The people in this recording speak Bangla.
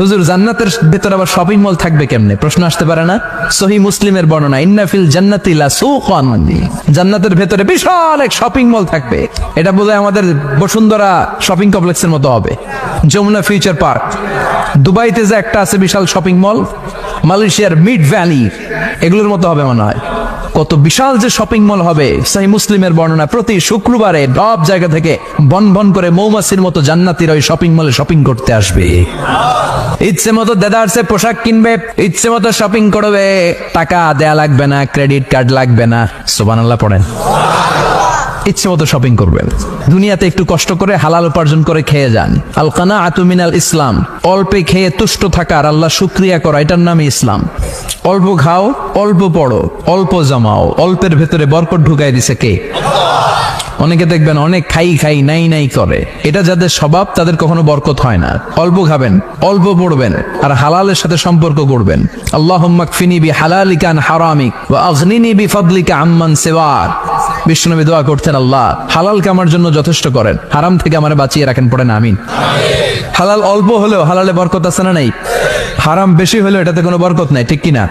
হুজুর জান্নাতের ভেতরে আবার শপিং মল থাকবে কেমনে? প্রশ্ন আসতে পারে না? সহিহ মুসলিমের বর্ণনা, ইন্না ফিল জান্নাতি লাসুকান, জান্নাতের ভেতরে বিশাল এক শপিং মল থাকবে। এটা বোধহয় আমাদের বসুন্ধরা শপিং কমপ্লেক্সের মতো হবে, যমুনা ফিউচার পার্ক। দুবাইতে যে একটা আছে বিশাল শপিং মল, মালয়েশিয়ার মিড ভ্যালি, এগুলোর মতো হবে মনে হয়। কত বিশাল যে শপিং মল হবে। সহিহ মুসলিমের বর্ণনা, প্রতি শুক্রবারে সব জায়গা থেকে বন বন করে মৌমাছির মতো জান্নাতীরা ওই শপিং মলে শপিং করতে আসবে। ইচ্ছে মতো দেদারসে পোশাক কিনবে, ইচ্ছে মতো শপিং করবে, টাকা দেয়া লাগবে না, ক্রেডিট কার্ড লাগবে না। সুবহানাল্লাহ পড়েন। ইচ্ছে মতো শপিং করবেন। দুনিয়াতে একটু কষ্ট করে হালাল উপার্জন করে খেয়ে যান। আল কানাআতু মিনাল ইসলাম, অল্পে খেয়ে তুষ্ট থাকার, আল্লাহ শুকরিয়া করা, এটার নামই ইসলাম। অল্প খাও, অল্প পড়ো, অল্প জমাও, অল্পের ভেতরে বরকত ঢুকাই দিছে কে? অনেকে দেখবেন অনেক খাই খাই নাই নাই করে, এটা যাদের স্বভাব তাদের কখনো বরকত হয় না। অল্প খাবেন, অল্প পড়বেন, আর হালালের সাথে সম্পর্ক করবেন। আল্লাহুম্মা কফিনি বিহালালিকা আন হারামিক ওয়া আগনিনি বিফাদলিকা আম্মান সিওয়াক। বিষ্ণুনবী দোয়া করতেন, আল্লাহ হালালকে আমার জন্য যথেষ্ট করেন, হারাম থেকে আমারে বাঁচিয়ে রাখেন। পড়েন আমিন। হালাল অল্প হলেও হালালে বরকত আছে না নাই? হারাম বেশি হলেও এটাতে কোনো বরকত নাই, ঠিক কিনা?